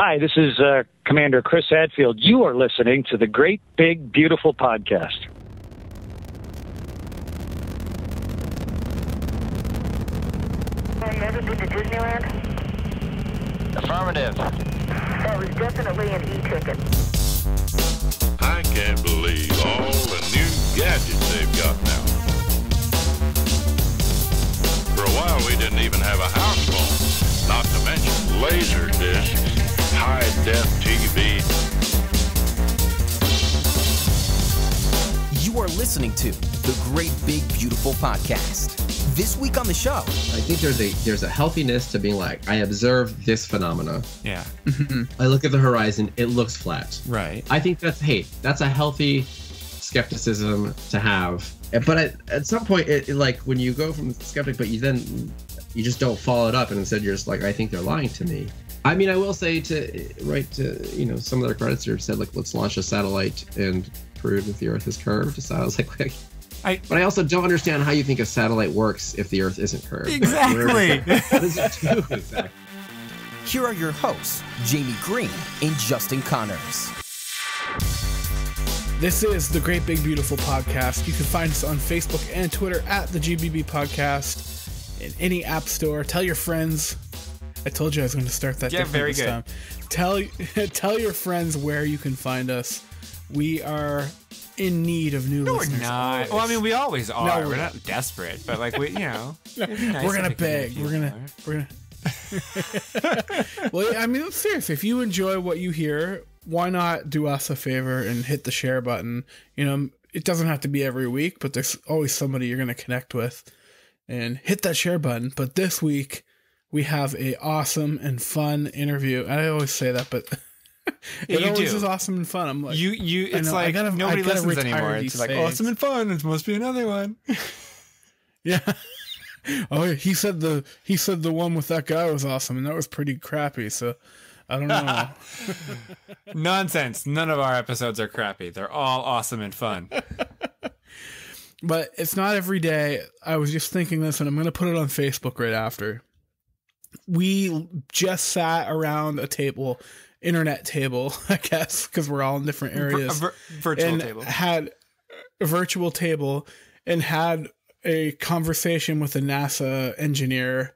Hi, this is Commander Chris Hadfield. You are listening to the Great Big Beautiful Podcast. Have you ever been to Disneyland? Affirmative. That was definitely an e-ticket. I can't believe all the new gadgets they've got now. For a while, we didn't even have a house phone, not to mention laser discs, high-def TV. You are listening to the Great Big Beautiful Podcast. This week on the show, I think there's a healthiness to being like, I observe this phenomena. Yeah. I look at the horizon, it looks flat. Right. I think that's a healthy skepticism to have. But at some point, like when you go from skeptic, but you just don't follow it up, and instead you're just like, I think they're lying to me. I mean, I will say to some of their credits have said like, let's launch a satellite and prove that the Earth is curved. So I was like, but I also don't understand how you think a satellite works if the Earth isn't curved. Exactly. What does it do exactly? here are your hosts, Jamie Green and Justin Connors. This is the Great Big Beautiful Podcast. You can find us on Facebook and Twitter at the GBB Podcast, in any app store. Tell your friends. I told you I was going to start that. Yeah, very good. Time. Tell your friends where you can find us. We are in need of new listeners. We're not. Always. Well, I mean, we always are. No, we're not desperate, but like it'd be nice we're gonna if we could beg. get a few We're gonna. Well, I mean, seriously, if you enjoy what you hear, why not do us a favor and hit the share button? You know, it doesn't have to be every week, but there's always somebody you're going to connect with, and hit that share button. But this week we have a awesome and fun interview. I always say that, but it always is awesome and fun. I'm like, it's like nobody listens anymore. It's like awesome and fun. It must be another one. Yeah. Oh, he said the one with that guy was awesome, and that was pretty crappy. So I don't know. Nonsense. None of our episodes are crappy. They're all awesome and fun. But it's not every day. I was just thinking this, and I'm going to put it on Facebook right after. We just sat around a table, internet table, I guess, because we're all in different areas. Virtual table. Had a virtual table and had a conversation with a NASA engineer,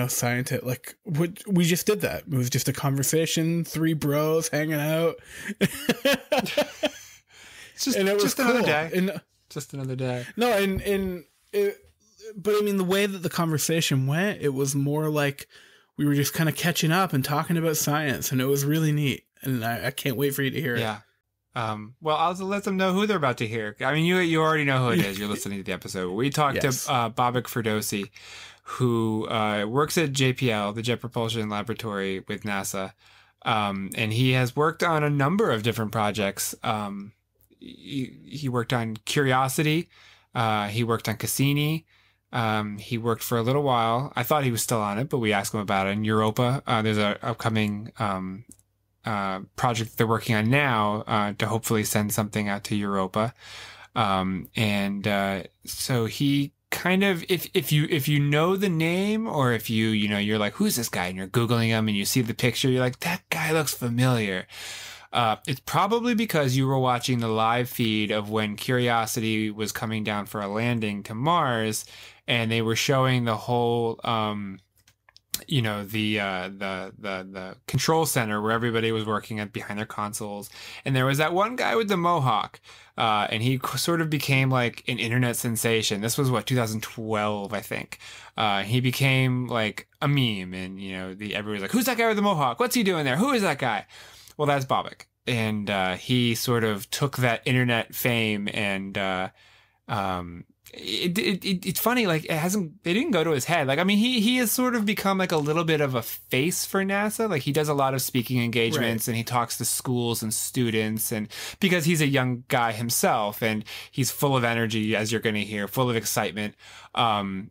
scientist. Like, we just did that. It was just a conversation, three bros hanging out. Just cool. Another day. Just another day. No, but I mean, the way that the conversation went, it was more like we were just kind of catching up and talking about science, and it was really neat. And I can't wait for you to hear it. Yeah. Well, I'll let them know who they're about to hear. I mean, you already know who it is. You're listening to the episode. We talked to Bobak Ferdowsi, who works at JPL, the Jet Propulsion Laboratory with NASA, and he has worked on a number of different projects. He worked on Curiosity. He worked on Cassini. He worked for a little while. I thought he was still on it, but we asked him about it. In Europa, there's an upcoming project they're working on now to hopefully send something out to Europa. So he kind of, if you know the name, or if you're like, who's this guy? And you're Googling him and you see the picture, you're like, that guy looks familiar. It's probably because you were watching the live feed of when Curiosity was coming down for a landing to Mars, and they were showing the whole, the control center where everybody was working at behind their consoles. And there was that one guy with the mohawk, and he sort of became like an internet sensation. This was 2012, I think. He became like a meme, and everybody's like, who's that guy with the mohawk? What's he doing there? Who is that guy? Well, that's Bobak. And he sort of took that internet fame, and it's funny, like they didn't go to his head. Like, I mean, he has sort of become like a little bit of a face for NASA. Like, he does a lot of speaking engagements, right, and he talks to schools and students, and because he's a young guy himself, and he's full of energy, as you're going to hear, full of excitement. That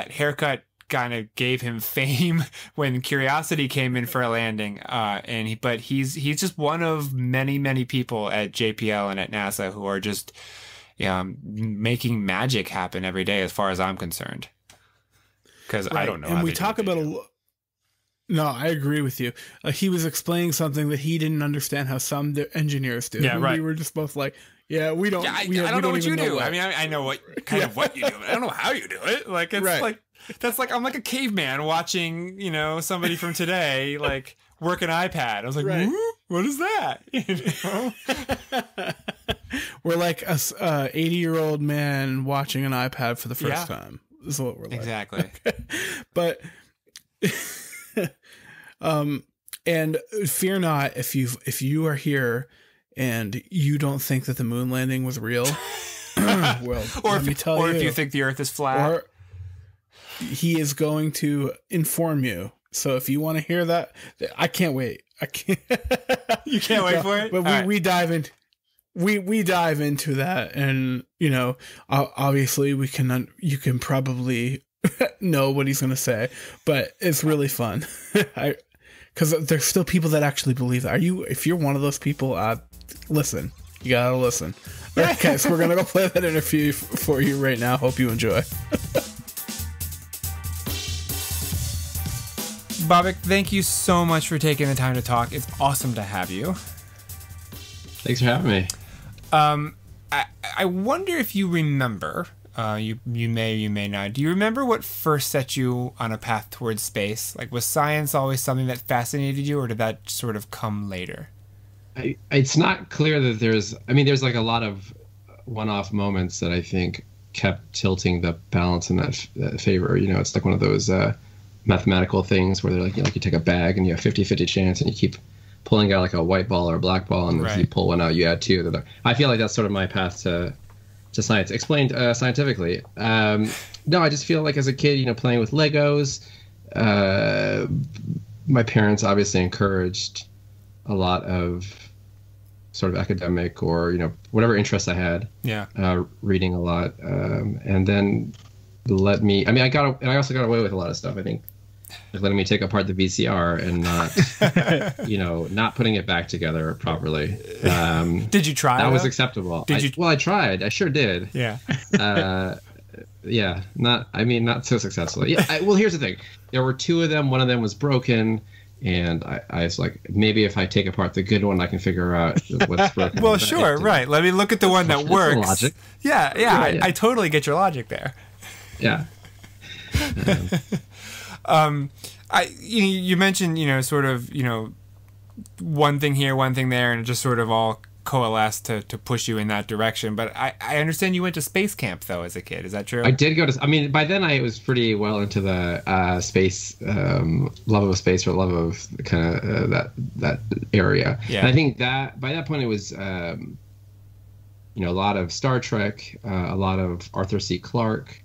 haircut kind of gave him fame when Curiosity came in for a landing. But he's just one of many people at JPL and at NASA who are just making magic happen every day, as far as I'm concerned. Because I don't know. And how we they talk do about it. No, I agree with you. He was explaining something that he didn't understand how some engineers do. Yeah, right. We were just both like, yeah, we don't. Yeah, I we don't know what you do. What. I mean, I know what kind of what you do. I don't know how you do it. Like, it's like, that's like, I'm like a caveman watching, you know, somebody from today, like, work an iPad. I was like, what is that? You know? We're like a 80-year-old man watching an iPad for the first time. This is what we're like. Exactly. But, and fear not if you are here and you don't think that the moon landing was real. Well, if you think the Earth is flat, or he is going to inform you. So if you want to hear that, I can't wait. I can't. You can't wait for it. But we dive in. We dive into that, and you know, obviously you can probably know what he's going to say, but it's really fun. Because there's still people that actually believe that. If you're one of those people, listen. You gotta listen. Okay, so we're gonna go play that interview for you right now. Hope you enjoy. Bobak, thank you so much for taking the time to talk. It's awesome to have you. Thanks for having me. I wonder if you remember. You may, you may not. Do you remember what first set you on a path towards space? Like, was science always something that fascinated you, or did that sort of come later? It's not clear that there's like a lot of one-off moments that I think kept tilting the balance in that favor. You know, it's like one of those mathematical things where they're like, you take a bag and you have 50-50 chance, and you keep pulling out like a white ball or a black ball, and if you pull one out, you add two. I feel like that's sort of my path to science, explained scientifically. No, I just feel like as a kid, playing with Legos, my parents obviously encouraged a lot of sort of academic or, whatever interests I had. Yeah. Reading a lot. And then let me, I also got away with a lot of stuff, I think. Like letting me take apart the VCR and not, not putting it back together properly. Did you try? That was acceptable. Well, I tried. I sure did. Yeah. Yeah. Not so successfully. Yeah. Well, here's the thing. There were two of them. One of them was broken, and I was like, maybe if I take apart the good one, I can figure out what's broken. Well, sure, right. Let me look at the one that works. Logic. Yeah. I totally get your logic there. Yeah. You mentioned, sort of, one thing here, one thing there, and it just sort of all coalesced to push you in that direction. But I understand you went to space camp, though, as a kid. Is that true? I did go to, by then I was pretty well into the space, love of space, or love of kind of that area. Yeah. And I think that by that point it was, a lot of Star Trek, a lot of Arthur C. Clarke,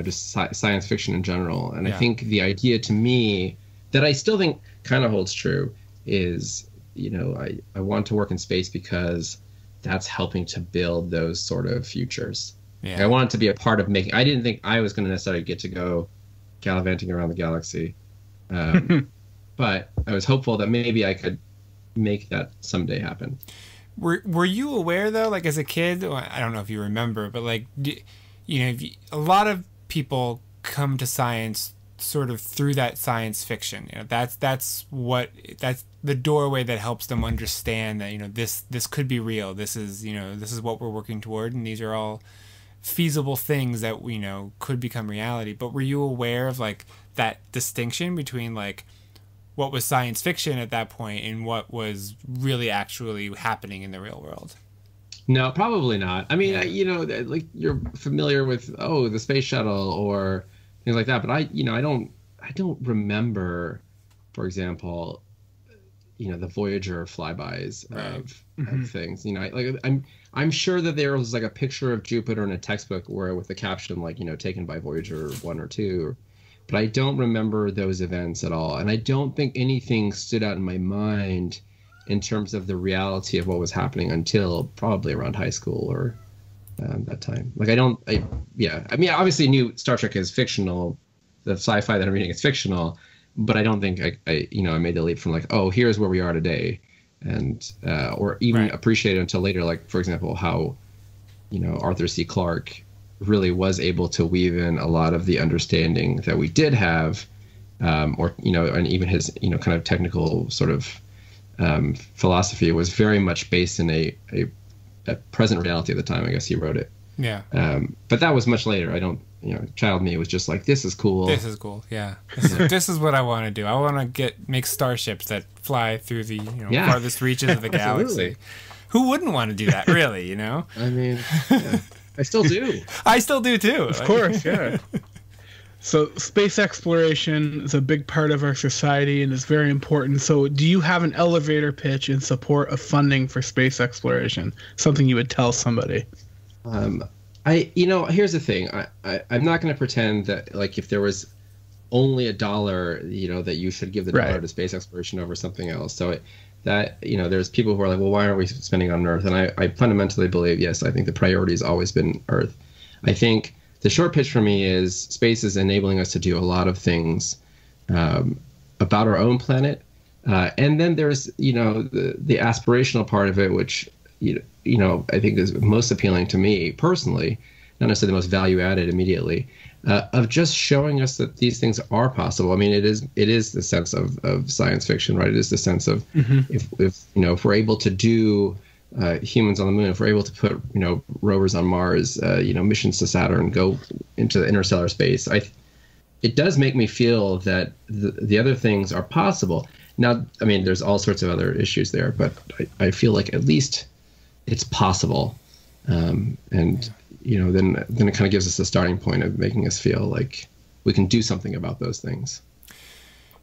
just science fiction in general. And I think the idea to me that I still think kind of holds true is, I want to work in space because that's helping to build those sort of futures. Yeah. I wanted to be a part of making, I didn't think I was going to necessarily get to go gallivanting around the galaxy. But I was hopeful that maybe I could make that someday happen. Were you aware, though, like as a kid, I don't know if you remember, but like, a lot of people come to science sort of through that science fiction. That's the doorway that helps them understand that this could be real. This is what we're working toward, and these are all feasible things that could become reality. But were you aware of like that distinction between like what was science fiction at that point and what was really actually happening in the real world? No, probably not. Like you're familiar with the space shuttle or things like that, but I don't remember, for example, the Voyager flybys of things. I'm sure that there was like a picture of Jupiter in a textbook where with the caption like taken by Voyager 1 or 2, but I don't remember those events at all, and I don't think anything stood out in my mind in terms of the reality of what was happening until probably around high school or that time. Like I obviously knew Star Trek is fictional, the sci-fi that I'm reading is fictional, but I don't think I made the leap from like, here's where we are today, and or even appreciate it until later. Like for example, how Arthur C. Clarke really was able to weave in a lot of the understanding that we did have or and even his kind of technical sort of philosophy was very much based in a present reality at the time. I guess he wrote it. Yeah. But that was much later. I don't, child me was just like, this is cool. This is cool. Yeah. This is what I want to do. I want to make starships that fly through the farthest reaches of the galaxy. Who wouldn't want to do that, really? I mean, yeah. I still do. I still do too. Of course, yeah. So space exploration is a big part of our society and is very important. So do you have an elevator pitch in support of funding for space exploration? Something you would tell somebody? Here's the thing. I'm not going to pretend that like if there was only $1, that you should give the dollar to space exploration over something else. So there's people who are like, well, why aren't we spending on Earth? And I fundamentally believe, yes, I think the priority has always been Earth. I think the short pitch for me is space is enabling us to do a lot of things about our own planet. And then there's, the aspirational part of it, which, I think is most appealing to me personally, not necessarily the most value added immediately, of just showing us that these things are possible. I mean, it is the sense of science fiction, right? It is the sense of if we're able to do humans on the moon, if we're able to put rovers on Mars, missions to Saturn, go into the interstellar space, it does make me feel that the other things are possible. Now, I mean, there's all sorts of other issues there, but I feel like at least it's possible, and then it kind of gives us a starting point of making us feel like we can do something about those things.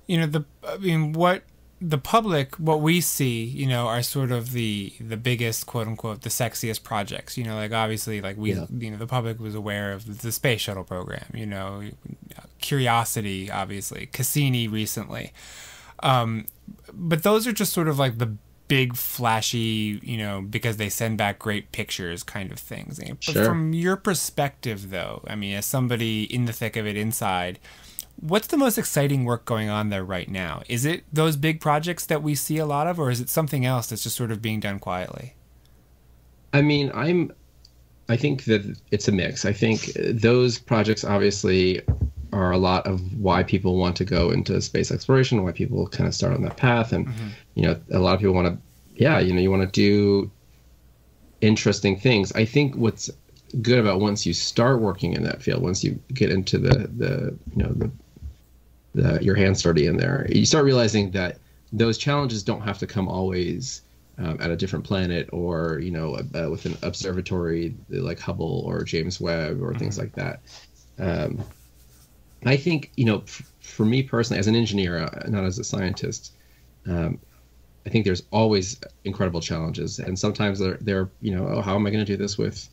What the public, what we see, are sort of the biggest, quote unquote, the sexiest projects. Like obviously, like we, the public was aware of the space shuttle program. Curiosity, obviously, Cassini recently, but those are just sort of like the big flashy, because they send back great pictures kind of things. But from your perspective, though, I mean, as somebody in the thick of it inside, what's the most exciting work going on there right now? Is it those big projects that we see a lot of, or is it something else that's just sort of being done quietly? I mean, I think that it's a mix. I think those projects obviously are a lot of why people want to go into space exploration, why people kind of start on that path. And, a lot of people want to, you want to do interesting things. I think what's good about once you start working in that field, once you get into your hands dirty in there, you start realizing that those challenges don't have to come always at a different planet or, with an observatory like Hubble or James Webb or things like that. I think, for me personally, as an engineer, not as a scientist, I think there's always incredible challenges. And sometimes they're how am I going to do this with,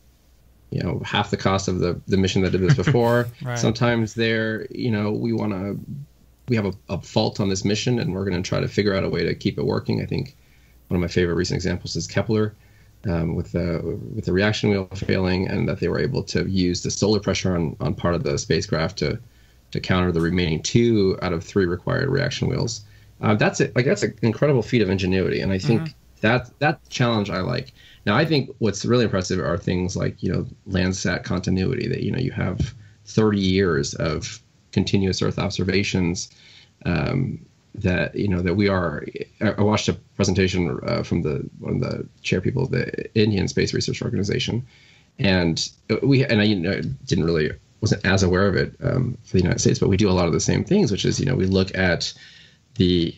half the cost of the mission that did this before? Right. Sometimes we have a fault on this mission and we're going to try to figure out a way to keep it working. I think one of my favorite recent examples is Kepler, with the reaction wheel failing, and that they were able to use the solar pressure on part of the spacecraft to counter the remaining 2 out of 3 required reaction wheels. That's an incredible feat of ingenuity, and I think that challenge I like. Now, I think what's really impressive are things like Landsat continuity, that you have 30 years of continuous Earth observations. That we are. I watched a presentation from one of the chair people of the Indian Space Research Organization, and I wasn't as aware of it for the United States, but we do a lot of the same things, which is we look at the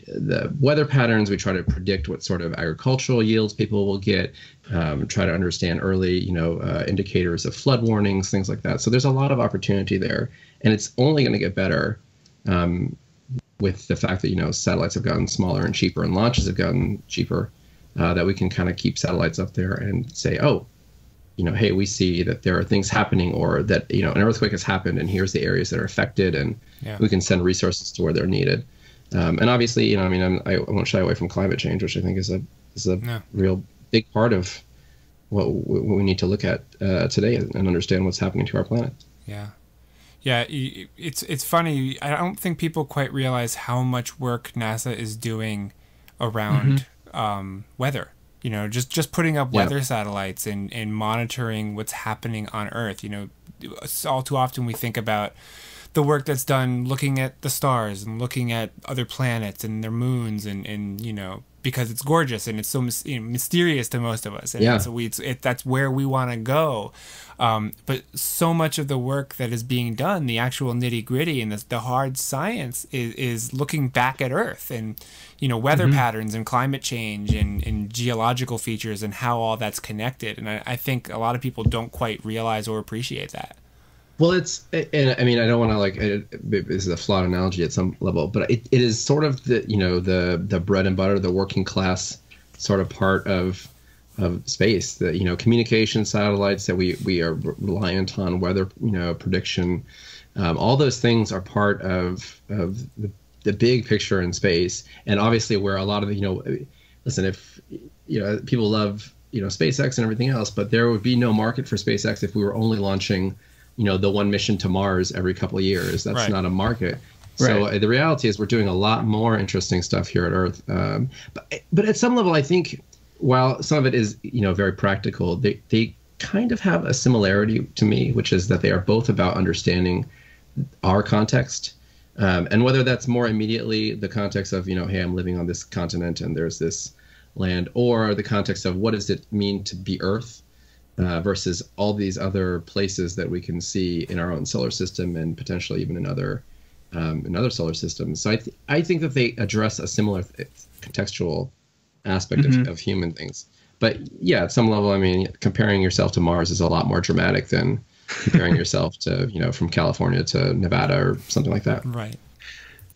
weather patterns, we try to predict what sort of agricultural yields people will get, try to understand early indicators of flood warnings, things like that. So there's a lot of opportunity there, and it's only going to get better with the fact that satellites have gotten smaller and cheaper and launches have gotten cheaper, that we can kind of keep satellites up there and say, hey, we see that there are things happening, or that an earthquake has happened, and here's the areas that are affected, and we can send resources to where they're needed. And obviously, I won't shy away from climate change, which I think is a real big part of what we need to look at today and understand what's happening to our planet. Yeah, it's funny. I don't think people quite realize how much work NASA is doing around weather. Just putting up weather satellites and monitoring what's happening on Earth. All too often we think about the work that's done looking at the stars and looking at other planets and their moons and you know, because it's gorgeous and it's so mysterious to most of us. And so that's where we want to go. But so much of the work that is being done, the actual nitty gritty and the hard science is looking back at Earth and, you know, weather patterns and climate change and geological features and how all that's connected. And I think a lot of people don't quite realize or appreciate that. Well, and I mean, I don't want to like, this is a flawed analogy at some level, but it is sort of the, you know, the bread and butter, the working class sort of part of space, the, you know, communication satellites that we are reliant on, weather, you know, prediction, all those things are part of the big picture in space. And obviously where a lot of the, you know, listen, if, you know, people love, you know, SpaceX and everything else, but there would be no market for SpaceX if we were only launching, you know, the one mission to Mars every couple of years. That's not a market. So the reality is we're doing a lot more interesting stuff here at Earth. But at some level, I think while some of it is, you know, very practical, they kind of have a similarity to me, which is that they are both about understanding our context. And whether that's more immediately the context of, you know, hey, I'm living on this continent and there's this land, or the context of what does it mean to be Earth? Versus all these other places that we can see in our own solar system and potentially even in other solar systems. So I think that they address a similar contextual aspect of human things. But yeah, at some level, I mean, comparing yourself to Mars is a lot more dramatic than comparing yourself to, you know, from California to Nevada or something like that. Right.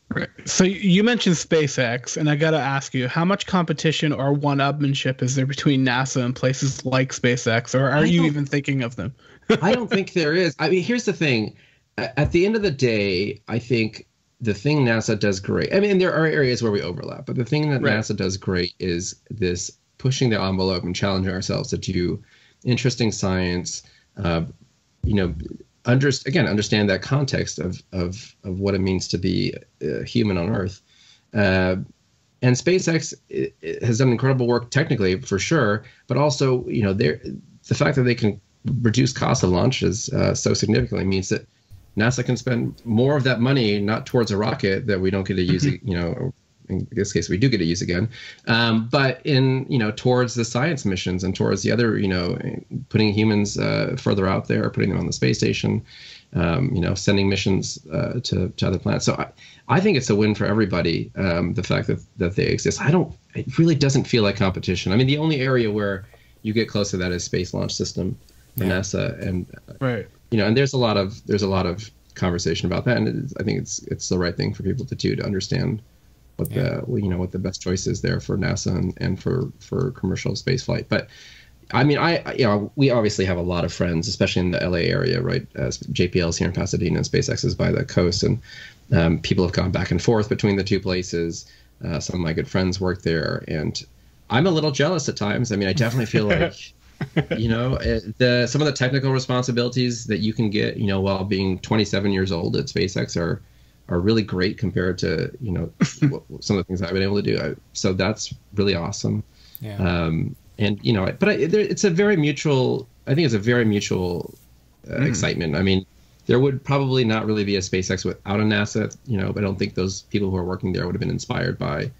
Right. So you mentioned SpaceX, and I got to ask you, how much competition or one-upmanship is there between NASA and places like SpaceX, or are you even thinking of them? I don't think there is. I mean, here's the thing. At the end of the day, I think the thing NASA does great, I mean, there are areas where we overlap, but the thing that NASA does great is this pushing the envelope and challenging ourselves to do interesting science, you know, understand that context of what it means to be human on Earth. And SpaceX has done incredible work technically, for sure, but also, you know, the fact that they can reduce cost of launches so significantly means that NASA can spend more of that money not towards a rocket that we don't get to use, you know, in this case we do get to use again, but in, you know, towards the science missions and towards the other, you know, putting humans further out there, putting them on the space station, you know, sending missions to other planets. So I think it's a win for everybody, the fact that they exist. It really doesn't feel like competition. I mean, the only area where you get close to that is Space Launch System for NASA, and you know, and there's a lot of conversation about that, and I think it's the right thing for people to do, to understand what what the best choice is there for NASA and for commercial space flight. But I mean, we obviously have a lot of friends, especially in the LA area, right? JPL's here in Pasadena and SpaceX is by the coast, and people have gone back and forth between the two places. Some of my good friends work there, and I'm a little jealous at times. I mean, I definitely feel like, you know, some of the technical responsibilities that you can get, you know, while being 27 years old at SpaceX are really great compared to, you know, some of the things I've been able to do. So that's really awesome. Yeah. And, you know, but it's a very mutual, I think it's a very mutual excitement. I mean, there would probably not really be a SpaceX without a NASA, you know, but I don't think those people who are working there would have been inspired by,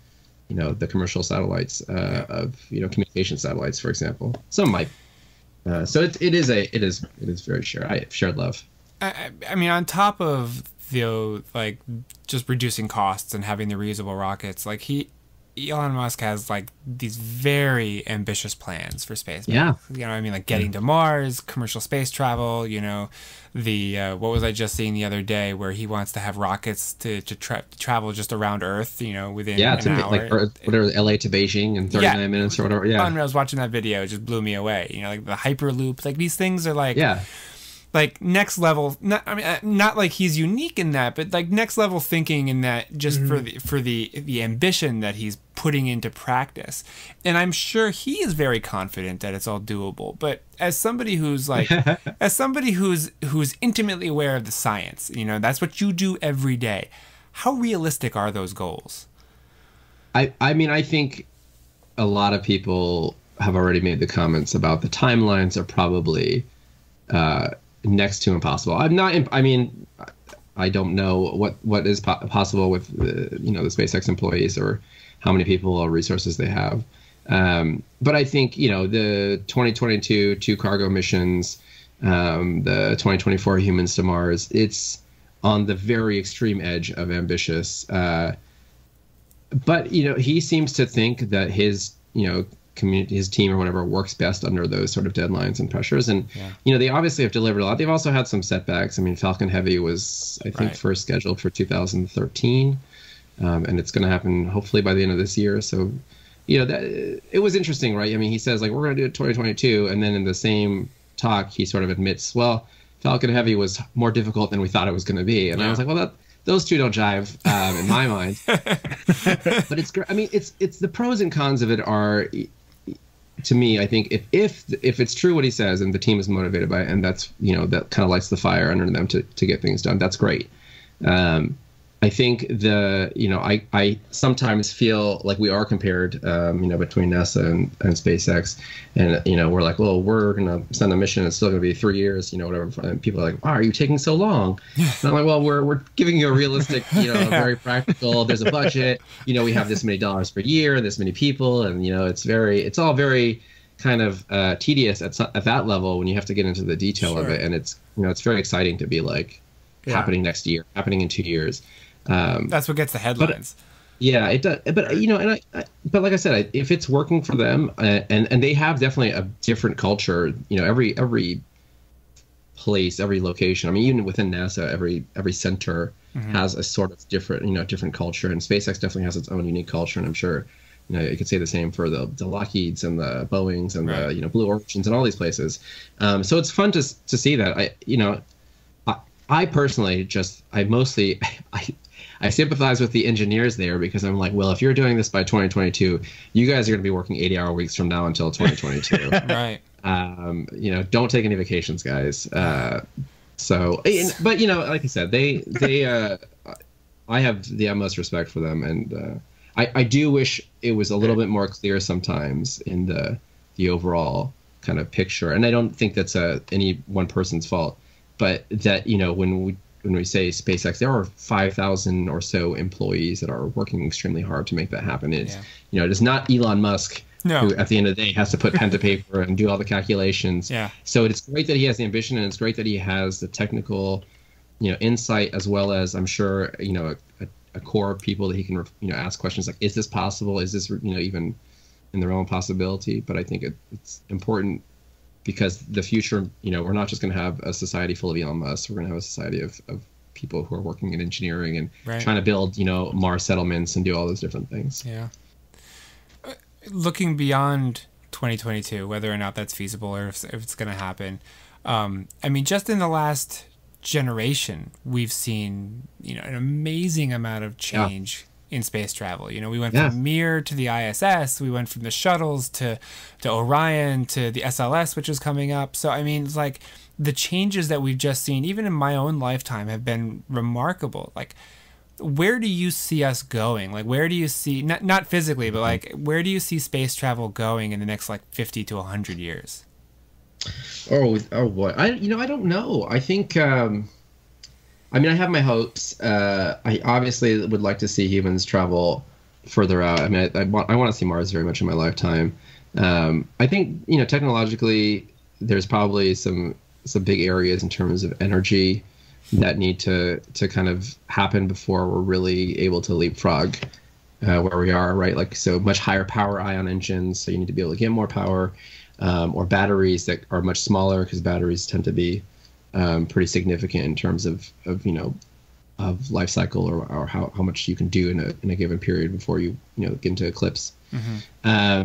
you know, the commercial satellites of, you know, communication satellites, for example. Some might. So it is very shared love. I mean, on top of like just reducing costs and having the reusable rockets, like Elon Musk has like these very ambitious plans for space. Yeah. You know what I mean? Like getting to Mars, commercial space travel, you know, what was I just seeing the other day where he wants to have rockets to travel just around Earth, you know, within an hour. Like whatever, LA to Beijing in 39 minutes or whatever. Yeah. I was watching that video. It just blew me away. You know, like the Hyperloop, like these things are like, like next level, not like he's unique in that, but like next level thinking in that, just for the ambition that he's putting into practice. And I'm sure he is very confident that it's all doable. But as somebody who's like, who's intimately aware of the science, you know, that's what you do every day. How realistic are those goals? I mean, I think a lot of people have already made the comments about the timelines are probably next to impossible. I I don't know what is possible with the SpaceX employees or how many people or resources they have. But I think the 2022 2 cargo missions, the 2024 humans to Mars, it's on the very extreme edge of ambitious. But he seems to think that his community, his team or whatever, works best under those sort of deadlines and pressures. And they obviously have delivered a lot. They've also had some setbacks. I mean, Falcon Heavy was, I think, first scheduled for 2013, and it's going to happen hopefully by the end of this year. So, that it was interesting, right? I mean, he says, like, we're going to do it 2022, and then in the same talk, he sort of admits, well, Falcon Heavy was more difficult than we thought it was going to be. And I was like, well, those two don't jive in my mind. But it's great. I mean, it's the pros and cons of it are, to me, I think if it's true what he says and the team is motivated by it, and that's that kind of lights the fire under them to get things done, that's great. I think I sometimes feel like we are compared, between NASA and SpaceX, and we're like, well, we're gonna send a mission, it's still gonna be 3 years, whatever. And people are like, why are you taking so long? And I'm like, well, we're giving you a realistic, very practical. There's a budget, we have this many dollars per year, this many people, and it's all very kind of tedious at that level when you have to get into the detail of it, and it's it's very exciting to be like happening next year, happening in 2 years. That's what gets the headlines. It does. But but like I said, if it's working for them, and they have definitely a different culture. Every place, every location. I mean, even within NASA, every center has a sort of different culture. And SpaceX definitely has its own unique culture. And I'm sure, you could say the same for the Lockheeds and the Boeings and the Blue Origins and all these places. So it's fun to see that. I personally I sympathize with the engineers there, because I'm like, well, if you're doing this by 2022, you guys are going to be working 80-hour weeks from now until 2022. Right. Don't take any vacations, guys. But like I said, they I have the utmost respect for them, and I do wish it was a little bit more clear sometimes in the overall kind of picture. And I don't think that's any one person's fault, but that when we say SpaceX, there are 5,000 or so employees that are working extremely hard to make that happen. It is not Elon Musk who, at the end of the day, has to put pen to paper and do all the calculations. Yeah. So it's great that he has the ambition, and it's great that he has the technical, insight, as well as, I'm sure, a core of people that he can, ask questions like, is this possible? Is this, even in the realm of possibility? But I think it's important, because the future, we're not just going to have a society full of Elon Musk. We're going to have a society of people who are working in engineering and trying to build, Mars settlements and do all those different things. Yeah. Looking beyond 2022, whether or not that's feasible or if it's going to happen, I mean, just in the last generation, we've seen, an amazing amount of change in space travel. We went from Mir to the ISS, we went from the shuttles to Orion to the SLS, which is coming up. So I mean, it's like the changes that we've just seen, even in my own lifetime, have been remarkable. Like, where do you see us going? Like, where do you see, not physically, but like, where do you see space travel going in the next 50 to 100 years? Oh boy. I don't know. I think, I have my hopes. I obviously would like to see humans travel further out. I mean, I want to see Mars very much in my lifetime. I think, technologically, there's probably some big areas in terms of energy that need to kind of happen before we're really able to leapfrog where we are, right? Like, so much higher power ion engines, so you need to be able to get more power, or batteries that are much smaller, because batteries tend to be pretty significant in terms of life cycle, or how much you can do in a given period before you get into eclipse. I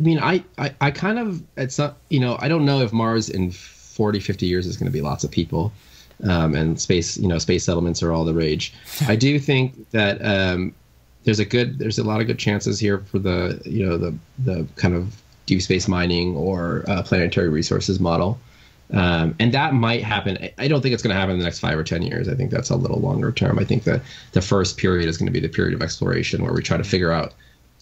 mean, I kind of, it's not, I don't know if Mars in 40, 50 years is going to be lots of people, and space settlements are all the rage. I do think that there's a lot of good chances here for the kind of deep space mining or planetary resources model. And that might happen. I don't think it's going to happen in the next 5 or 10 years. I think that's a little longer term. I think that the first period is going to be the period of exploration, where we try to figure out,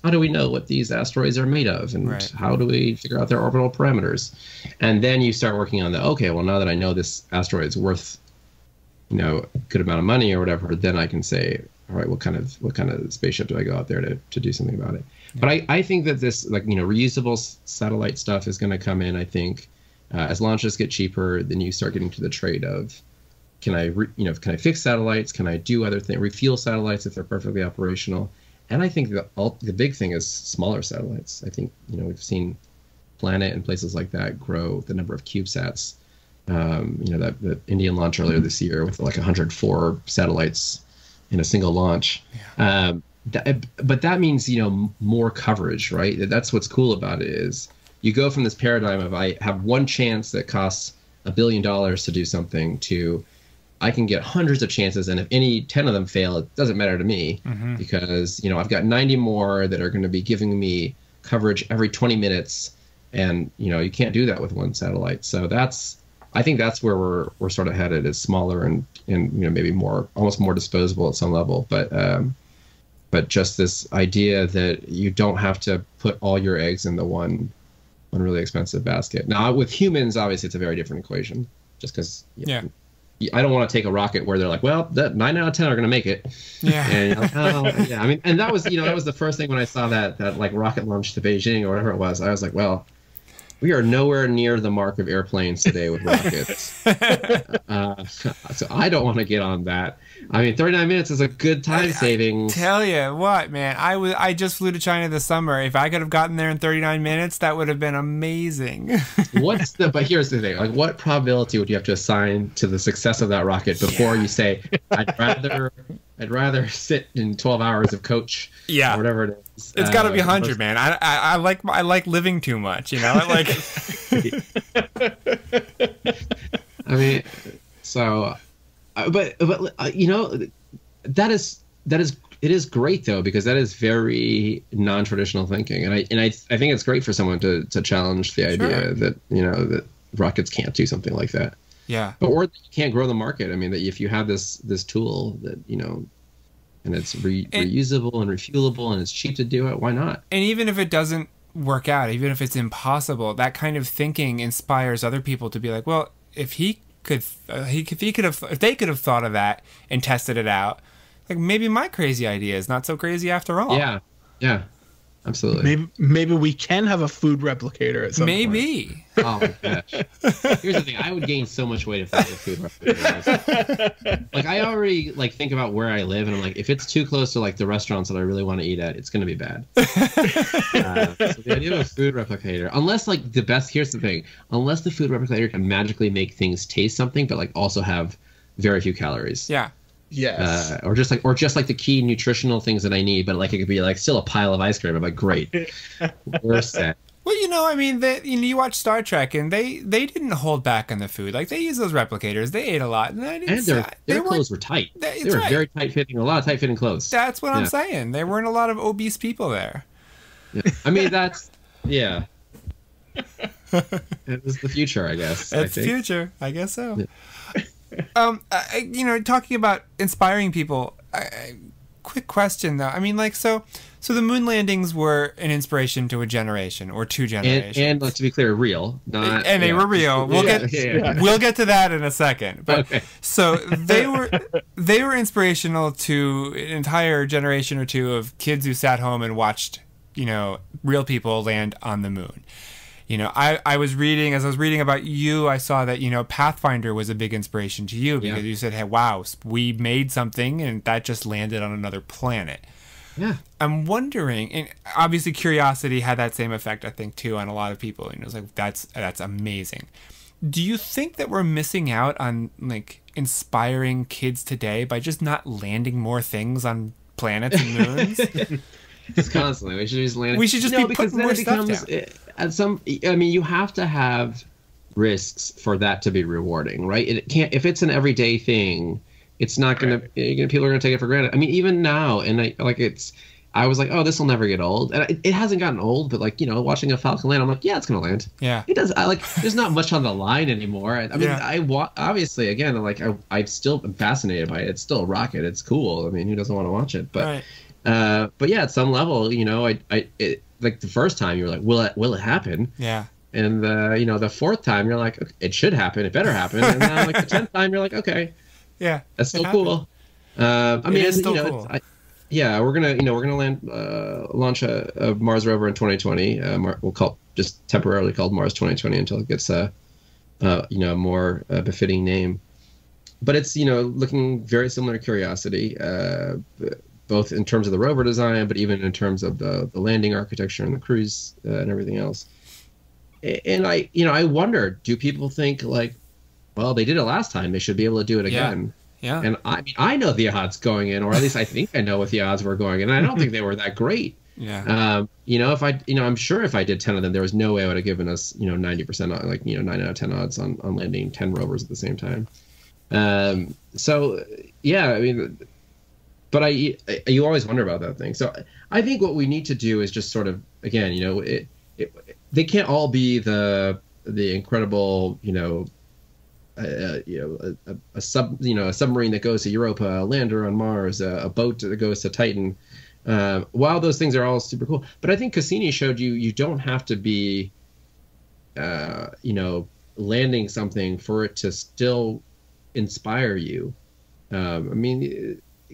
how do we know what these asteroids are made of, and how do we figure out their orbital parameters? And then you start working on okay, well, now that I know this asteroid is worth good amount of money or whatever, then I can say, all right, what kind of spaceship do I go out there to do something about it? Yeah. But I think that this reusable satellite stuff is going to come in. I think as launches get cheaper, then you start getting to the trade of, can I fix satellites? Can I do other things? Refuel satellites if they're perfectly operational? And I think the big thing is smaller satellites. I think we've seen Planet and places like that grow the number of CubeSats. That Indian launch earlier this year with like 104 satellites in a single launch. Yeah. But that means more coverage, right? That's what's cool about it is you go from this paradigm of I have one chance that costs $1 billion to do something to I can get hundreds of chances, and if any 10 of them fail, it doesn't matter to me because I've got 90 more that are going to be giving me coverage every 20 minutes, and you can't do that with one satellite. So I think that's where we're sort of headed, is smaller and maybe almost more disposable at some level, but just this idea that you don't have to put all your eggs in the one really expensive basket. Now with humans, obviously it's a very different equation, just because I don't want to take a rocket where they're like, well, that 9 out of 10 are going to make it. Yeah. And yeah. I mean, and that was that was the first thing when I saw that like rocket launch to Beijing or whatever it was. I was like, well, we are nowhere near the mark of airplanes today with rockets. So I don't want to get on that. I mean, 39 minutes is a good time saving. Tell you what, man, I just flew to China this summer. If I could have gotten there in 39 minutes, that would have been amazing. But here's the thing, like what probability would you have to assign to the success of that rocket before you say, I'd rather sit in 12 hours of coach or whatever it is. It's got to be 100, man. I like living too much, I like. I mean, so, but that is great though, because that is very non-traditional thinking, and I think it's great for someone to challenge the idea that that rockets can't do something like that. Yeah. Or you can't grow the market. I mean, that if you have this tool that and it's reusable and refuelable and it's cheap to do it, why not? And even if it doesn't work out, even if it's impossible, that kind of thinking inspires other people to be like, well, if they could have thought of that and tested it out, like maybe my crazy idea is not so crazy after all. Yeah, absolutely. Maybe we can have a food replicator at some point. Oh my gosh. Here's the thing, I would gain so much weight if I had a food replicator. Like I already think about where I live, and I'm like, if it's too close to like the restaurants that I really want to eat at, it's going to be bad. So the idea of a food replicator, unless here's the thing, unless the food replicator can magically make things taste something, but like also have very few calories. Yeah. Yes. Or just like the key nutritional things that I need, but like it could be like still a pile of ice cream. I'm like, great. We're set. Well, I mean, you watch Star Trek, and they didn't hold back on the food. Like they used those replicators. They ate a lot, and their clothes were tight. They were very tight fitting. A lot of tight fitting clothes. That's what I'm saying. There weren't a lot of obese people there. Yeah. I mean, it was the future, I guess. It's the future. I guess so. Yeah. Talking about inspiring people. Quick question though. I mean, so the moon landings were an inspiration to a generation or two generations. And to be clear, real. And they were real. We'll get to that in a second. But so they were inspirational to an entire generation or two of kids who sat home and watched, real people land on the moon. I was reading about you, I saw that, Pathfinder was a big inspiration to you because you said, hey, wow, we made something and that just landed on another planet. Yeah. I'm wondering, and obviously Curiosity had that same effect, I think, too, on a lot of people. It's like, that's amazing. Do you think that we're missing out on, inspiring kids today by just not landing more things on planets and moons? Just constantly. We should just land. We should just be putting more stuff down. You have to have risks for that to be rewarding, right? It can't. If it's an everyday thing, it's not gonna. People are gonna take it for granted. I mean, even now, and I was like, oh, this will never get old, and it hasn't gotten old. But watching a Falcon land, I'm like, yeah, it's gonna land. Yeah, it does. There's not much on the line anymore. I mean, obviously, again, I'm still fascinated by it. It's still a rocket. It's cool. I mean, who doesn't want to watch it? But. Right. But yeah, at some level, the first time you were like, will it happen? Yeah. And the fourth time you're like, okay, it should happen. It better happen. And then the 10th time you're like, okay, Yeah, that's still cool. I mean, is still cool. We're gonna launch a Mars rover in 2020. We'll just temporarily called Mars 2020 until it gets a more befitting name. But it's looking very similar to Curiosity, both in terms of the rover design, but even in terms of the landing architecture and the cruise and everything else. And I wonder, do people think like, well, they did it last time, they should be able to do it again? Yeah. And I know the odds going in, or at least I think I know what the odds were going in, and I don't think they were that great. Yeah. I'm sure if I did 10 of them, there was no way I would have given us 90%, like 9 out of 10 odds on landing 10 rovers at the same time. So yeah, I mean, but you always wonder about that thing. So I think what we need to do is just sort of, again, they can't all be the incredible, a submarine that goes to Europa, a lander on Mars, a boat that goes to Titan. While those things are all super cool, but I think Cassini showed you don't have to be, landing something for it to still inspire you.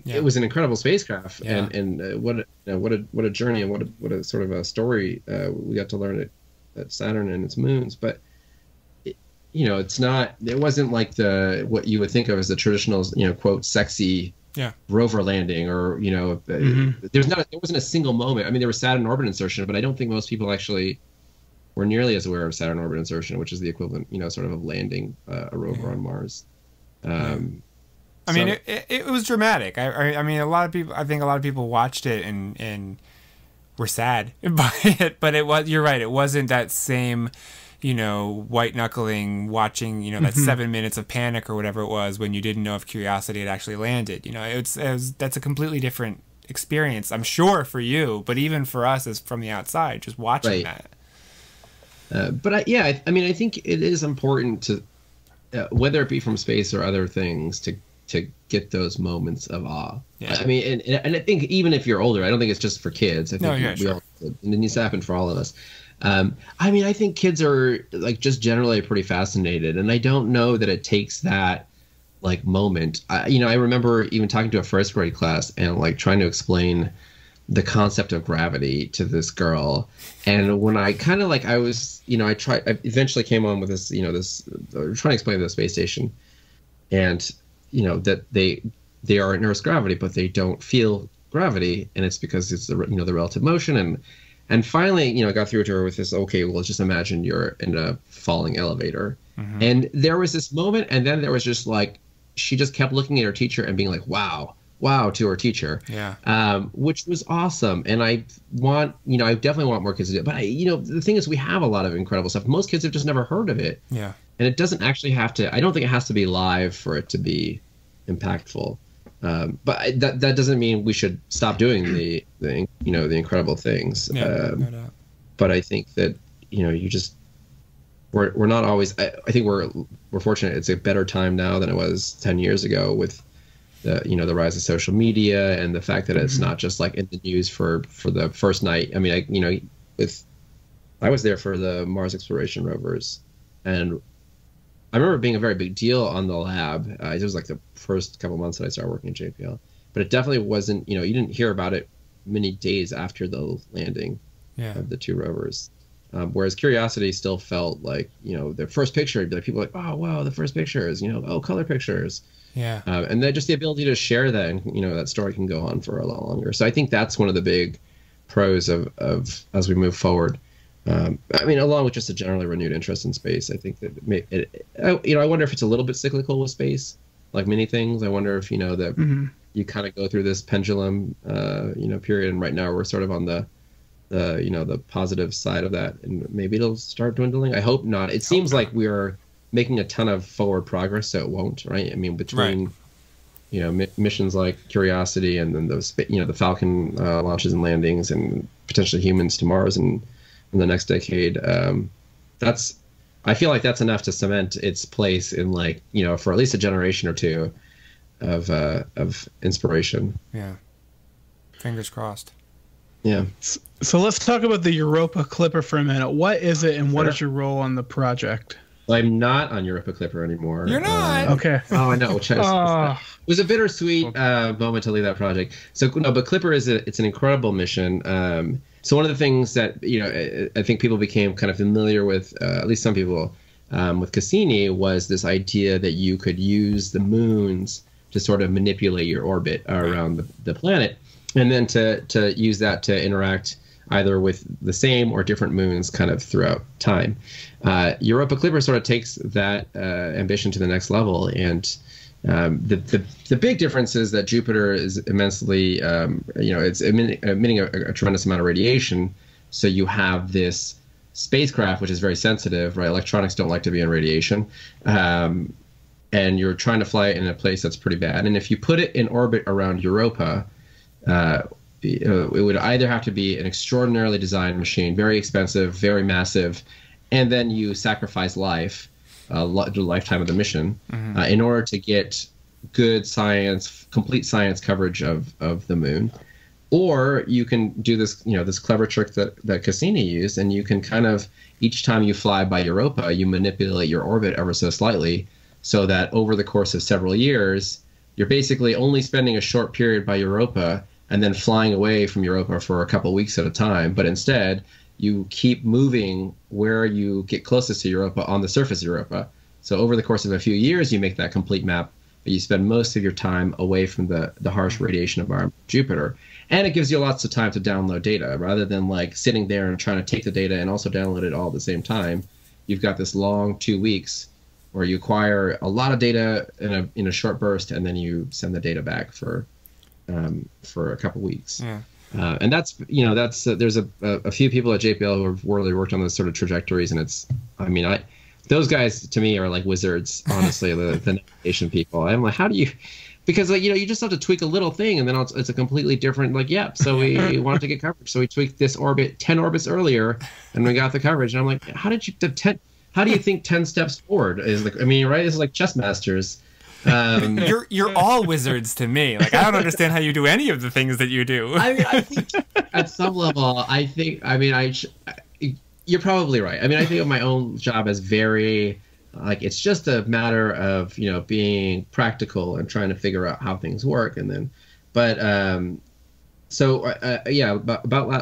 It was an incredible spacecraft, and what a journey, and what a sort of a story we got to learn at Saturn and its moons. But it wasn't like what you would think of as the traditional, quote, sexy rover landing, or there wasn't a single moment. I mean, there was Saturn orbit insertion, but I don't think most people actually were nearly as aware of Saturn orbit insertion, which is the equivalent, sort of landing a rover on Mars. I mean, it was dramatic. I mean, I think a lot of people watched it and were sad by it, but you're right. It wasn't that same, white knuckling watching, that 7 minutes of panic or whatever it was when you didn't know if Curiosity had actually landed. That's a completely different experience, I'm sure, for you, but even for us as from the outside, just watching that. I think it is important to, whether it be from space or other things, to get those moments of awe. Yeah. I mean, and I think even if you're older, I don't think it's just for kids. I think all, it needs to happen for all of us. I think kids are like just generally pretty fascinated, and I don't know that it takes that like moment. I remember even talking to a first grade class and like trying to explain the concept of gravity to this girl, and when I kind of like I eventually came on with this, trying to explain the space station, and that they are in Earth's gravity, but they don't feel gravity, and it's because it's the relative motion, and finally I got through to her with this, okay, well, just imagine you're in a falling elevator, and there was this moment, and then there was just like she just kept looking at her teacher and being like, wow to her teacher, which was awesome. And I definitely want more kids to do it, but the thing is, we have a lot of incredible stuff. Most kids have just never heard of it, and it doesn't actually have to, I don't think it has to be live for it to be impactful, but that doesn't mean we should stop doing the incredible things. No doubt. But I think that we're not always, I think we're fortunate. It's a better time now than it was 10 years ago with the rise of social media and the fact that it's not just like in the news for the first night. I mean, I was there for the Mars exploration rovers, and I remember it being a very big deal on the lab. It was like the first couple months that I started working at JPL, but it definitely wasn't, you didn't hear about it many days after the landing of the two rovers. Whereas Curiosity still felt like, the first picture, people were like, oh, wow, the first pictures, color pictures. Yeah. And then just the ability to share that, and, that story can go on for a lot longer. So I think that's one of the big pros of as we move forward. Along with just a generally renewed interest in space, I think that I wonder if it's a little bit cyclical with space, like many things. I wonder if that you kind of go through this pendulum, period, and right now we're sort of on the positive side of that, and maybe it'll start dwindling. I hope not. It seems like we are making a ton of forward progress, so it won't. Right? I mean, between missions like Curiosity and then the Falcon launches and landings, and potentially humans to Mars and in the next decade, I feel like that's enough to cement its place in for at least a generation or two of inspiration. Yeah. Fingers crossed. Yeah. So let's talk about the Europa Clipper for a minute. What is it, and what is your role on the project? I'm not on Europa Clipper anymore. You're not. Okay. Oh, I know. Which it was a bittersweet moment to leave that project. So no, but Clipper it's an incredible mission. So one of the things that I think people became kind of familiar with, at least some people, with Cassini, was this idea that you could use the moons to sort of manipulate your orbit around the planet, and then to use that to interact either with the same or different moons kind of throughout time. Europa Clipper sort of takes that ambition to the next level, and the big difference is that Jupiter is immensely, it's emitting a tremendous amount of radiation, so you have this spacecraft which is very sensitive, right? Electronics don't like to be in radiation, and you're trying to fly it in a place that's pretty bad. And if you put it in orbit around Europa, it would either have to be an extraordinarily designed machine, very expensive, very massive, and then you sacrifice life, the lifetime of the mission, in order to get good science, complete science coverage of the moon. Or you can do this, this clever trick that Cassini used, and you can kind of, each time you fly by Europa, you manipulate your orbit ever so slightly, so that over the course of several years, you're basically only spending a short period by Europa and then flying away from Europa for a couple weeks at a time. But instead, you keep moving where you get closest to Europa on the surface of Europa. So over the course of a few years, you make that complete map, but you spend most of your time away from the harsh radiation environment of Jupiter. And it gives you lots of time to download data, rather than like sitting there and trying to take the data and also download it all at the same time. You've got this long 2 weeks where you acquire a lot of data in a short burst, and then you send the data back for a couple weeks. Yeah. And that's there's a few people at JPL who have really worked on those sort of trajectories, and those guys to me are like wizards, honestly. the navigation people, I'm like, how do you? Because you just have to tweak a little thing, and then it's a completely different so we wanted to get coverage, so we tweaked this orbit 10 orbits earlier, and we got the coverage. And I'm like, how do you think 10 steps forward is right? It's like chess masters. You're all wizards to me. Like, I don't understand how you do any of the things that you do. I think at some level, you're probably right. I think of my own job as very, it's just a matter of, being practical and trying to figure out how things work. And then, about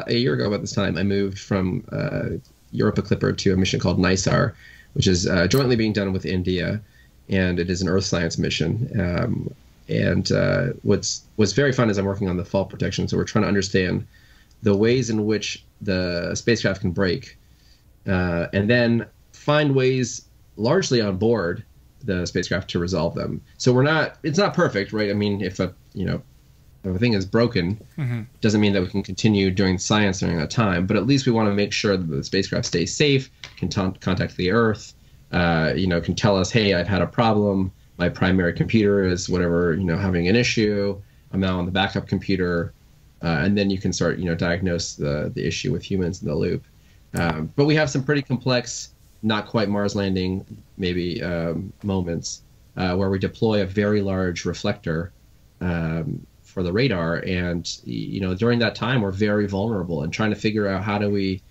a year ago about this time, I moved from Europa Clipper to a mission called NISAR, which is jointly being done with India. And it is an Earth science mission. What's very fun is I'm working on the fault protection. So we're trying to understand the ways in which the spacecraft can break, and then find ways largely on board the spacecraft to resolve them. So it's not perfect, right? If a thing is broken, doesn't mean that we can continue doing science during that time, but at least we want to make sure that the spacecraft stays safe, can contact the Earth, can tell us, hey, I've had a problem. My primary computer is whatever, having an issue. I'm now on the backup computer. And then you can start, diagnose the issue with humans in the loop. But we have some pretty complex, not quite Mars landing, maybe moments where we deploy a very large reflector for the radar. And, during that time, we're very vulnerable and trying to figure out how do we,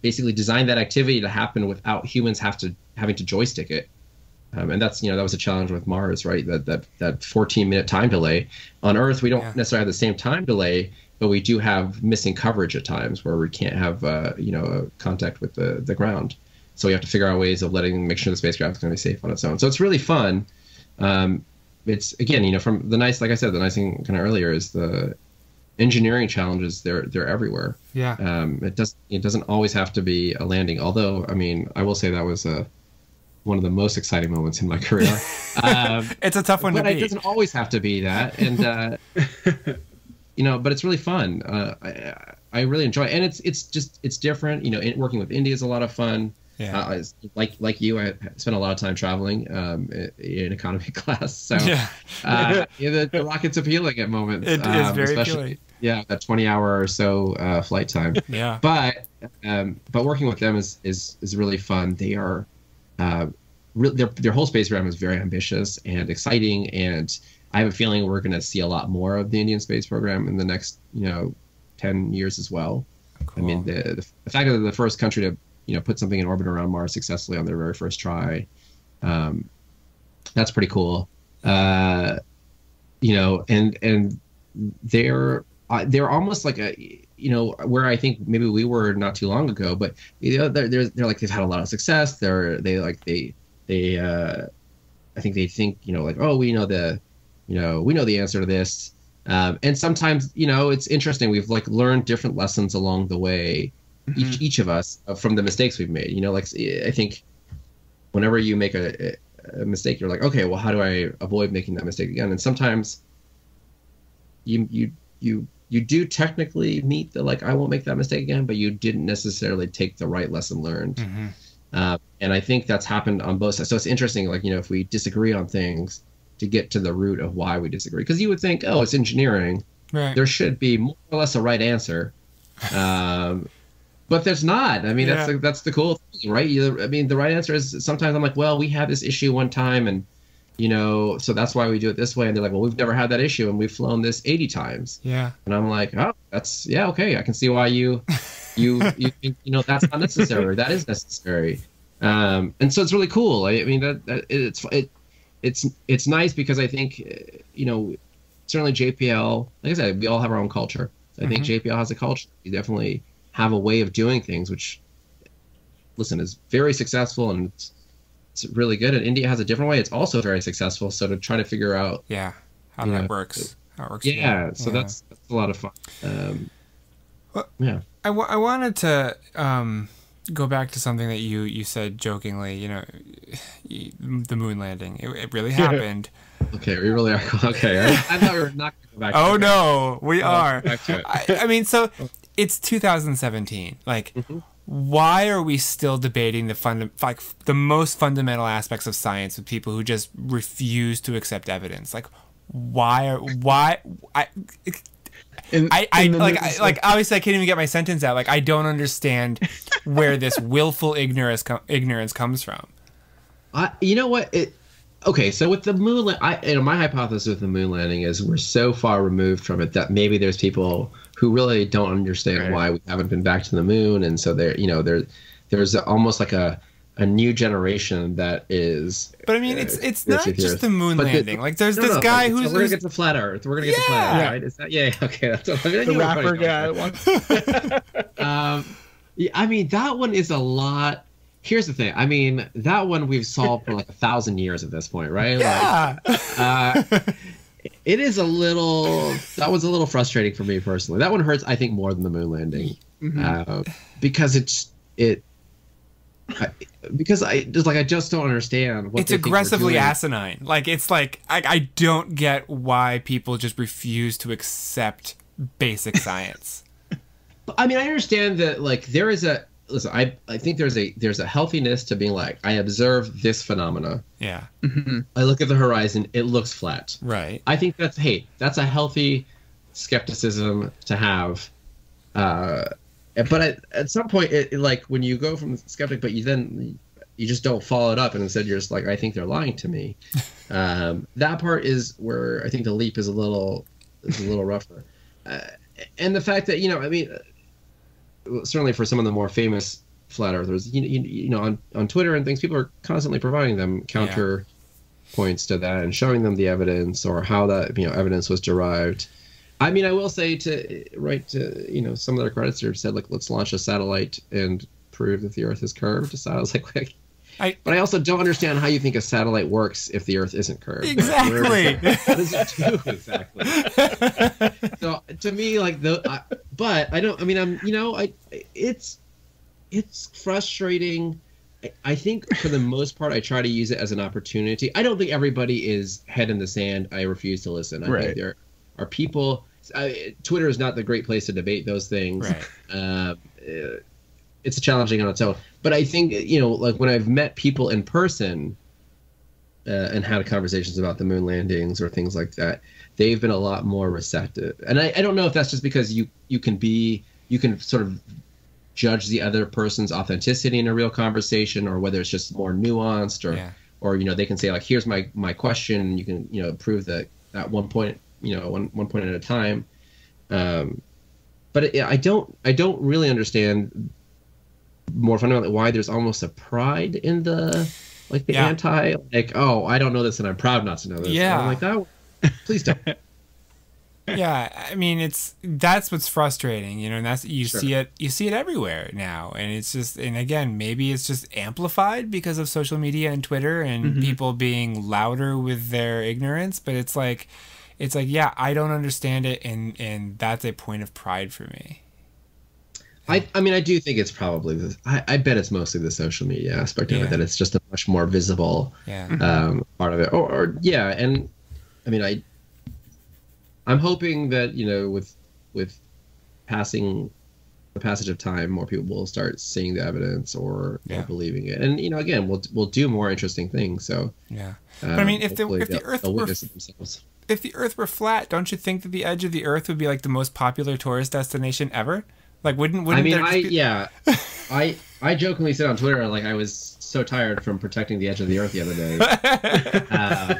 basically design that activity to happen without humans having to joystick it. And that's, that was a challenge with Mars, right? That 14-minute time delay. On Earth, we don't necessarily have the same time delay, but we do have missing coverage at times where we can't have, contact with the ground. So we have to figure out ways of make sure the spacecraft is going to be safe on its own. So it's really fun. It's, again, from the nice, like I said, the nice thing kind of earlier is the engineering challenges. They're everywhere. Yeah. It doesn't always have to be a landing. Although, I will say that was one of the most exciting moments in my career. It's a tough one to beat. But it doesn't always have to be that. And but it's really fun. I really enjoy it. And it's different. Working with India is a lot of fun. Yeah. Like you, I spent a lot of time traveling in economy class. So the rocket's appealing at moments. It is very appealing. Yeah, that 20-hour or so flight time. Yeah. But working with them is really fun. They are their whole space program is very ambitious and exciting, and I have a feeling we're going to see a lot more of the Indian space program in the next 10 years as well. Cool. The fact that they're the first country to put something in orbit around Mars successfully on their very first try. That's pretty cool. And they're almost like where I think maybe we were not too long ago, but they're like, they've had a lot of success. I think they think, oh, we know the answer to this. And sometimes, it's interesting. We've like learned different lessons along the way, each of us, from the mistakes we've made. I think whenever you make a mistake, you're like, okay, well, how do I avoid making that mistake again? And sometimes you do technically meet the, like, I won't make that mistake again, but you didn't necessarily take the right lesson learned. And I think that's happened on both sides. So it's interesting, like, if we disagree on things, to get to the root of why we disagree. Because you would think, oh, it's engineering. Right. There should be more or less a right answer. But there's not. I mean, that's the cool thing, right? The right answer is, sometimes I'm like, well, we had this issue one time, and so that's why we do it this way. And they're like, well, we've never had that issue, and we've flown this 80 times. Yeah. And I'm like, oh, that's okay. I can see why you think, that's not necessary. That is necessary. And so it's really cool. I mean, it's nice, because I think, certainly JPL, like I said, we all have our own culture. I think JPL has a culture. You definitely have a way of doing things, which, listen, is very successful, and it's really good. And India has a different way. It's also very successful. So to try to figure out how that works. Yeah. So that's a lot of fun. I wanted to go back to something that you said jokingly, the moon landing. It really happened. Okay, we really are. Okay, I thought we were not going to go back to it. No, we are. I mean, so it's 2017. Like, why are we still debating the most fundamental aspects of science with people who just refuse to accept evidence? Like, obviously I can't even get my sentence out. Like, I don't understand where this willful ignorance comes from. You know what? Okay, so with the moon, my hypothesis with the moon landing is we're so far removed from it that maybe there's people who really don't understand why we haven't been back to the moon, and so there's almost like a new generation that is. But I mean, it's not just the moon landing. Like, there's this guy who's. We're gonna get to flat Earth. We're gonna get to flat Earth, right? Is that okay? That's what the rapper guy. I mean, that one is a lot. Here's the thing. I mean, that one we've solved for like 1,000 years at this point, right? Yeah. It is that was a little frustrating for me personally. That one hurts, I think, more than the moon landing, because I just don't understand what it's aggressively asinine. Like, it's like I don't get why people just refuse to accept basic science. I mean, I understand that, like, there is a listen. I think there's a healthiness to being like, I observe this phenomena. Yeah. I look at the horizon. It looks flat. Right. I think that's a healthy skepticism to have. But at some point, like, when you go from skeptic, but you just don't follow it up, and instead you're just like, I think they're lying to me. That part is where I think the leap is a little rougher. And the fact that, I mean, certainly for some of the more famous flat earthers, on Twitter and things, people are constantly providing them counter points to that and showing them the evidence or how that evidence was derived. I mean, I will say to some of their creditors have said, like, let's launch a satellite and prove that the Earth is curved. So I was like, but I also don't understand how you think a satellite works if the Earth isn't curved. Exactly. What does it do exactly? So to me, like, but I don't. I mean, it's frustrating. I think for the most part, I try to use it as an opportunity. I don't think everybody is head in the sand. I refuse to listen. I think there are people. Twitter is not the great place to debate those things. Right. It's challenging on its own. But I think, like, when I've met people in person and had conversations about the moon landings or things like that, they've been a lot more receptive. And I don't know if that's just because you can sort of judge the other person's authenticity in a real conversation, or whether it's just more nuanced, or they can say, like, here's my question, and you can prove that at one point, one point at a time. But I don't really understand more fundamentally why there's almost a pride in the anti, like, oh, I don't know this and I'm proud not to know this. Yeah. And I'm like, oh, please don't. Yeah, I mean, that's what's frustrating, you know, and that's you Sure. see it everywhere now, and it's just, and again, maybe it's just amplified because of social media and Twitter and people being louder with their ignorance, but it's like, yeah, I don't understand it, and that's a point of pride for me. I mean, I do think it's probably I bet it's mostly the social media aspect of it, that it's just a much more visible part of it. Or yeah, and I mean, I'm hoping that, you know, with the passage of time, more people will start seeing the evidence or believing it, and you know, again, we'll do more interesting things. So but I mean, if the Earth were flat, don't you think that the edge of the Earth would be like the most popular tourist destination ever? Like, wouldn't I mean, I jokingly said on Twitter, like, I was so tired from protecting the edge of the Earth the other day.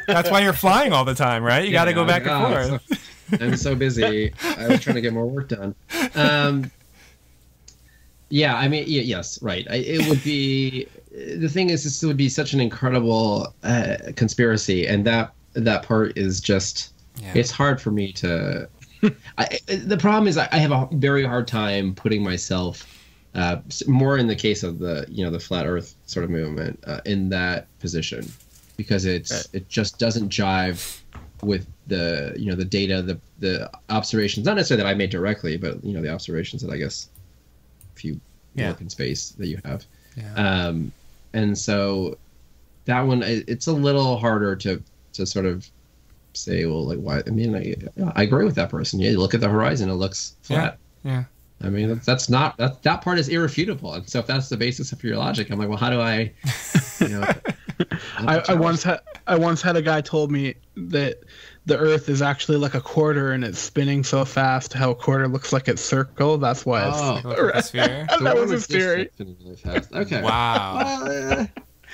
That's why you're flying all the time, right? You got to go back and forth. I'm so busy. I was trying to get more work done. Yeah, I mean, yes, right. It would be, the thing is, this would be such an incredible conspiracy, and that part is just, it's hard for me to. The problem is I have a very hard time putting myself, more in the case of the flat Earth sort of movement, in that position, because it just doesn't jive with the data, the observations, not necessarily that I made directly, but the observations that I guess if you work in space that you have, and so that one, it's a little harder to sort of say, well, like, why? I mean, I agree with that person. Yeah, you look at the horizon, it looks flat. Yeah. I mean, that's not that part is irrefutable. And so if that's the basis of your logic, I'm like, well, how do I? I once had a guy told me that the Earth is actually like a quarter and it's spinning so fast. How a quarter looks like it's circled. That's why it's a sphere. That was his theory. Really fast. Okay. Wow.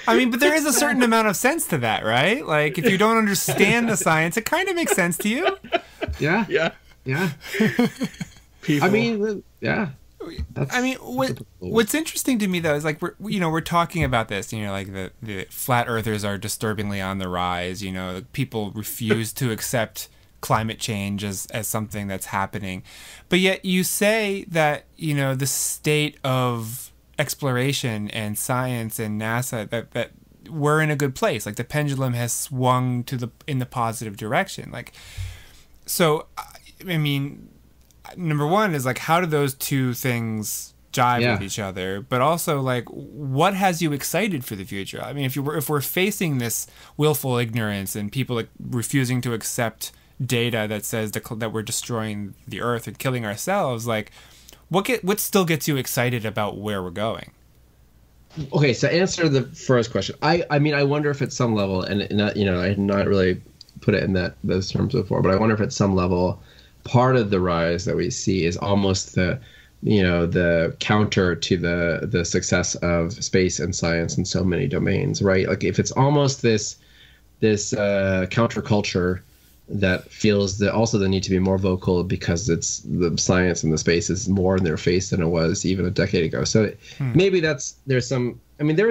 I mean, but there is a certain amount of sense to that, right? Like, if you don't understand the science, it kind of makes sense to you. Yeah. People. I mean, yeah. I mean, what's interesting to me though is, like, we're talking about this, like the flat earthers are disturbingly on the rise. People refuse to accept climate change as something that's happening, but yet you say that the state of exploration and science and NASA that we're in a good place. Like, the pendulum has swung in the positive direction. Like, so I mean, number one is, like, how do those two things jive with each other? But also, like, what has you excited for the future? I mean, if we're facing this willful ignorance and people, like, refusing to accept data that says that we're destroying the Earth and killing ourselves, like, what still gets you excited about where we're going? Okay, so answer the first question. I mean, I wonder if at some level, and not, I had not really put it in those terms before, but I wonder if at some level, part of the rise that we see is almost the counter to the success of space and science in so many domains, right? Like, if it's almost this counterculture that feels also the need to be more vocal because it's the science and the space is more in their face than it was even a decade ago. So maybe there is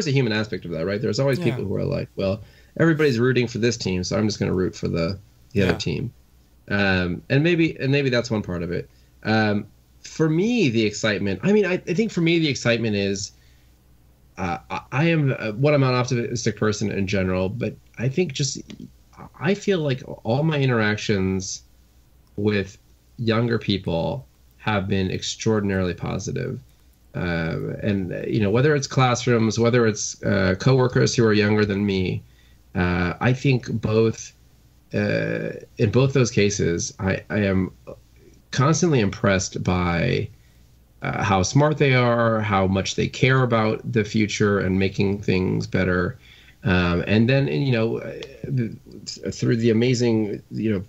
a human aspect of that, right? There's always people who are like, well, everybody's rooting for this team, so I'm just going to root for the other team. And maybe that's one part of it. For me, the excitement, I think for me, the excitement is, I'm an optimistic person in general, but I think I feel like all my interactions with younger people have been extraordinarily positive. And whether it's classrooms, whether it's coworkers who are younger than me, I think in both those cases, I am constantly impressed by how smart they are, how much they care about the future and making things better. And then, through the amazing,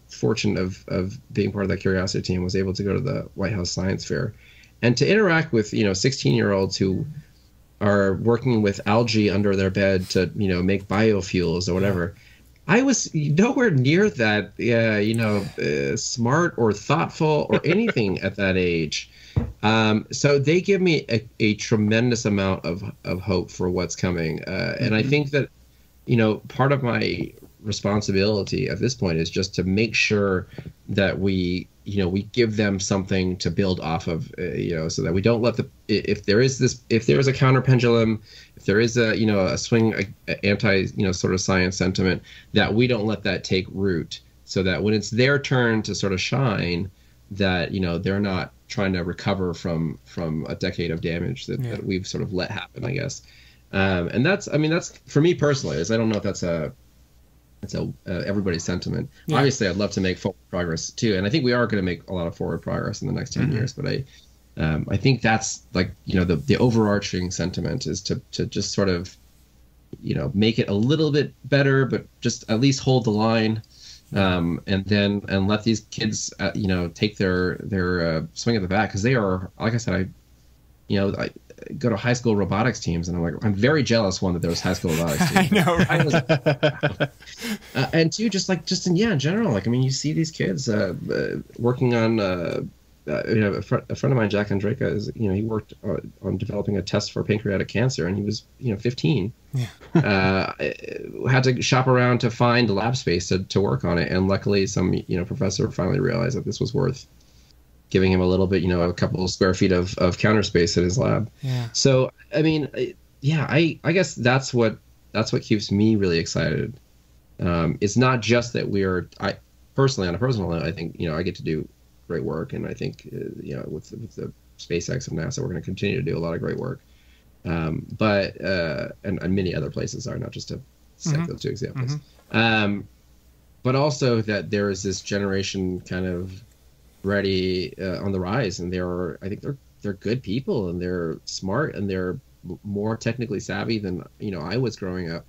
fortune of being part of that curiosity team, was able to go to the White House Science Fair and to interact with, 16-year-olds who are working with algae under their bed to, make biofuels or whatever. I was nowhere near that, smart or thoughtful or anything at that age. So they give me a tremendous amount of hope for what's coming. And I think that, part of my responsibility at this point is just to make sure that we give them something to build off of, so that we don't let if there is a counter pendulum, if there is a swing, anti, sort of science sentiment, that we don't let that take root, so that when it's their turn to sort of shine, that, they're not trying to recover from a decade of damage that we've sort of let happen, I guess. And that's for me personally, I don't know if that's everybody's sentiment. Yeah. Obviously, I'd love to make forward progress too, and I think we are going to make a lot of forward progress in the next 10 years. But I think that's like the overarching sentiment is to just sort of make it a little bit better, but just at least hold the line, and let these kids take their swing at the bat, because they are, like I said, I go to high school robotics teams, and I'm very jealous, one, that there was high school robotics teams. I know, right? And two, just in general, you see these kids working on a friend of mine, Jack Andraka, he worked on developing a test for pancreatic cancer, and he was 15. Had to shop around to find lab space to work on it, and luckily some professor finally realized that this was worth giving him a little bit, a couple of square feet of counter space at his lab. Yeah. So, I guess that's what keeps me really excited. It's not just that I personally, on a personal note, I think, I get to do great work. And I think, with the SpaceX and NASA, we're going to continue to do a lot of great work. But many other places are, not just to cite those two examples. But also that there is this generation kind of ready on the rise, and I think they're good people, and they're smart, and they're more technically savvy than I was growing up.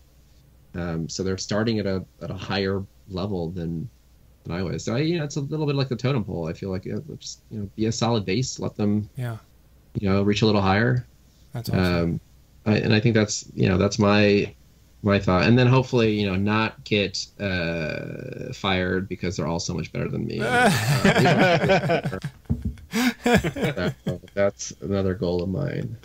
So they're starting at a higher level than I was. So it's a little bit like the totem pole. I feel like just be a solid base, let them reach a little higher. That's awesome. And I think that's my thought, and then hopefully not get fired because they're all so much better than me. That's another goal of mine.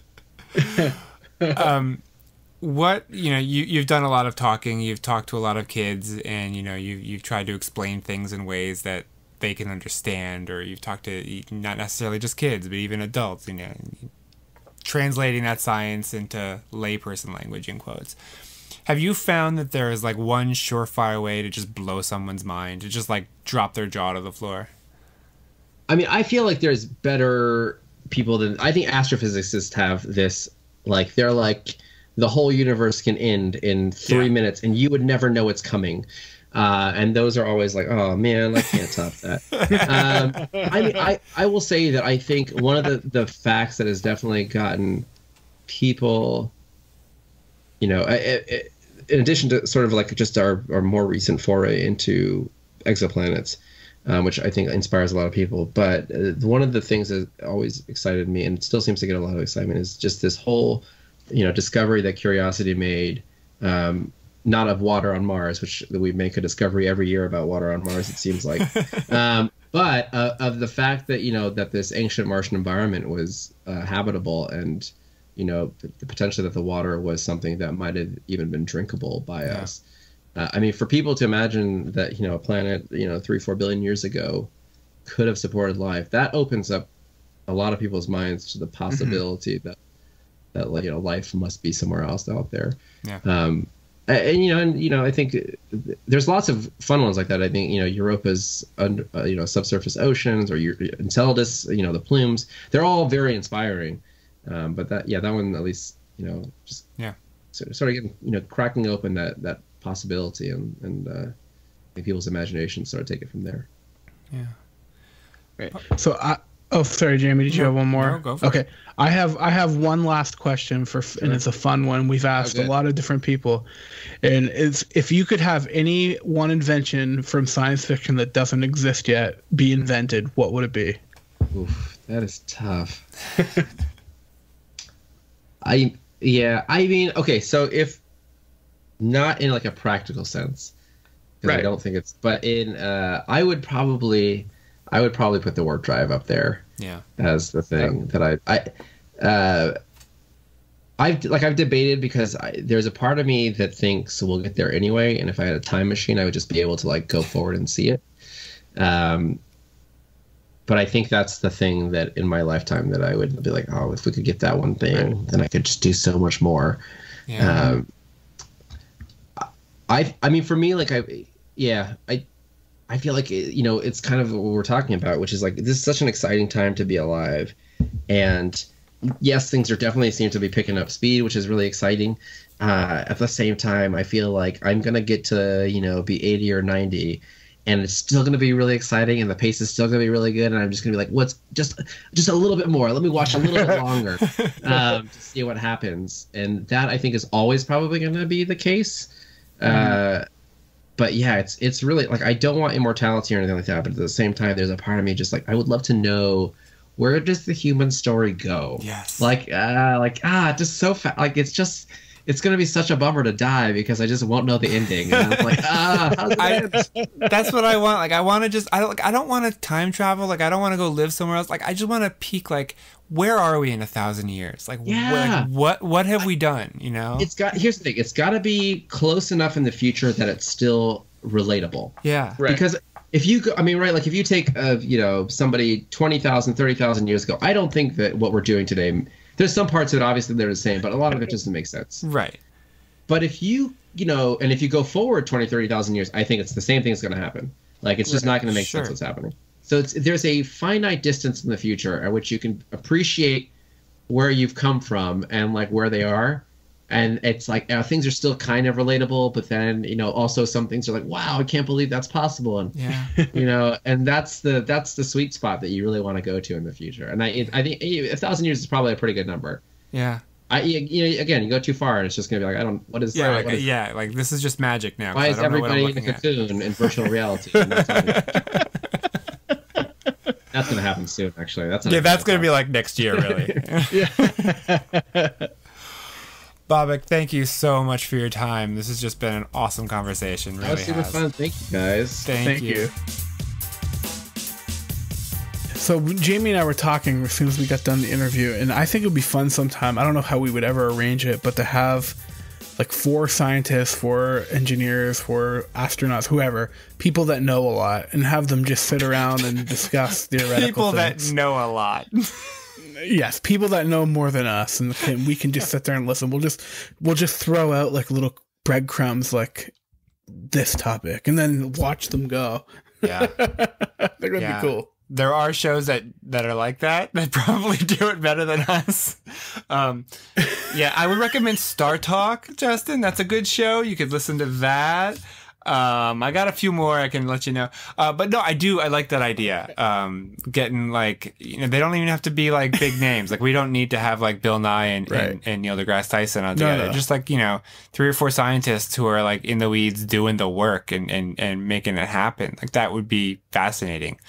What you've done a lot of talking, you've talked to a lot of kids, and you've tried to explain things in ways that they can understand, or you've talked to not necessarily just kids but even adults, translating that science into layperson language, in quotes. Have you found that there is one surefire way to just blow someone's mind, to just drop their jaw to the floor? I feel like there's better people than, I think astrophysicists have this, they're the whole universe can end in 3 minutes and you would never know it's coming. And those are always oh man, I can't top that. I will say that I think one of the facts that has definitely gotten people, in addition to sort of just our more recent foray into exoplanets, which I think inspires a lot of people. But one of the things that always excited me, and still seems to get a lot of excitement, is just this whole, discovery that Curiosity made, not of water on Mars, which we make a discovery every year about water on Mars, it seems like, but of the fact that, that this ancient Martian environment was habitable, and the potential that the water was something that might have even been drinkable by us. For people to imagine that, a planet, 3-4 billion years ago could have supported life, that opens up a lot of people's minds to the possibility that life must be somewhere else out there. Yeah. I think there's lots of fun ones like that. I think, Europa's, subsurface oceans, or Enceladus, the plumes, they're all very inspiring. But that one, at least, just sort of getting, cracking open that possibility, and people's imagination sort of take it from there. Yeah. Great. So sorry, Jamie, did you have one more? No, go for it. I have one last question and it's a fun one. We've asked a lot of different people, and it's, if you could have any one invention from science fiction that doesn't exist yet be invented, what would it be? Oof, that is tough. Okay, so if not in a practical sense, because I don't think it's, but in I would probably I would probably put the warp drive up there. Yeah. As the thing that I've debated because there's a part of me that thinks we'll get there anyway, and if I had a time machine, I would just be able to like go forward and see it. But I think that's the thing that in my lifetime that I would be like, oh, if we could get that one thing, then I could just do so much more. Yeah. I mean, for me, like I feel like, you know, it's kind of what we're talking about, which is like, this is such an exciting time to be alive. And yes, things are definitely seem to be picking up speed, which is really exciting. At the same time, I feel like I'm going to get to, you know, be 80 or 90 and it's still going to be really exciting and the pace is still going to be really good. And I'm just going to be like, what's just a little bit more. Let me watch a little bit longer to see what happens. And that I think is always probably going to be the case. But yeah, it's really like, I don't want immortality or anything like that. But at the same time, there's a part of me just like, I would love to know, where does the human story go? Yes. Just so fast. Like, it's going to be such a bummer to die because I just won't know the ending. And I'm like, how's it end? That's what I want. Like, I want to just, I don't want to time travel. Like, I don't want to go live somewhere else. Like, I just want to peek, like, where are we in 1,000 years? Like, what have we done? You know? Here's the thing. It's got to be close enough in the future that it's still relatable. Yeah. Right. Because if you go, I mean, right, like if you take, you know, somebody 20,000, 30,000 years ago, I don't think that what we're doing today, there's some parts of it, obviously, they're the same, but a lot of it doesn't make sense. Right. But if you know, and if you go forward 20, 30,000 years, I think it's the same thing that's going to happen. Like, it's just not going to make sense what's happening. So there's a finite distance in the future at which you can appreciate where you've come from and, like, where they are. And it's like, things are still kind of relatable, but then, you know, also some things are like, wow, I can't believe that's possible. And, you know, and that's the sweet spot that you really want to go to in the future. And I think 1,000 years is probably a pretty good number. Yeah. You know, again, you go too far and it's just going to be like, what is that? Like this is just magic now. Why is everybody in a cocoon in virtual reality? That's going to happen soon, actually. That's going to be like next year, really. Bobak, thank you so much for your time. This has just been an awesome conversation. Really, that was super fun. Thank you, guys. Thank you. So Jamie and I were talking as soon as we got done the interview, and I think it would be fun sometime. I don't know how we would ever arrange it, but to have like 4 scientists, 4 engineers, 4 astronauts, whoever, people that know a lot, and have them just sit around and discuss theoretical people things. That know a lot. Yes, people that know more than us, and we can just sit there and listen. We'll just throw out like little breadcrumbs, like this topic, and then watch them go. Yeah, they're gonna be cool. There are shows that are like that probably do it better than us. Yeah, I would recommend Star Talk, Justin. That's a good show. You could listen to that. I got a few more I can let you know. But no, I like that idea. Getting like, you know, they don't even have to be like big names. Like we don't need to have like Bill Nye and Neil deGrasse Tyson on together. No. Just like, you know, 3 or 4 scientists who are like in the weeds doing the work and making it happen. Like that would be fascinating.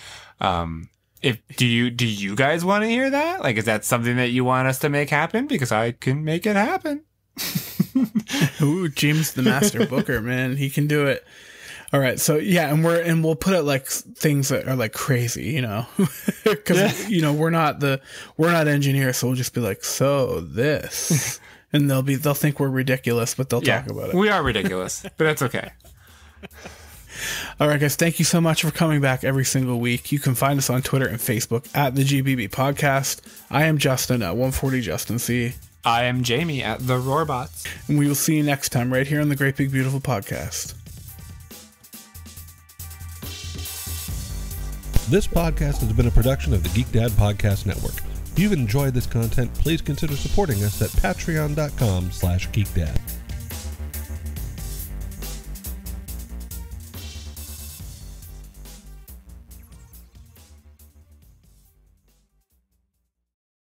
Do you guys want to hear that? Like, is that something that you want us to make happen? Because I can make it happen. Ooh, James the master booker, man, he can do it. All right, so yeah, and we'll put it like things that are like crazy, you know, because you know we're not engineers, so we'll just be like, so this, and they'll think we're ridiculous, but they'll talk about it. We are ridiculous, but that's okay. All right, guys, thank you so much for coming back every single week. You can find us on Twitter and Facebook at the GBB Podcast. I am Justin at 140 Justin C. I am Jamie at the Roarbots. And we will see you next time right here on the Great Big Beautiful Podcast. This podcast has been a production of the Geek Dad Podcast Network. If you've enjoyed this content, please consider supporting us at patreon.com/geekdad.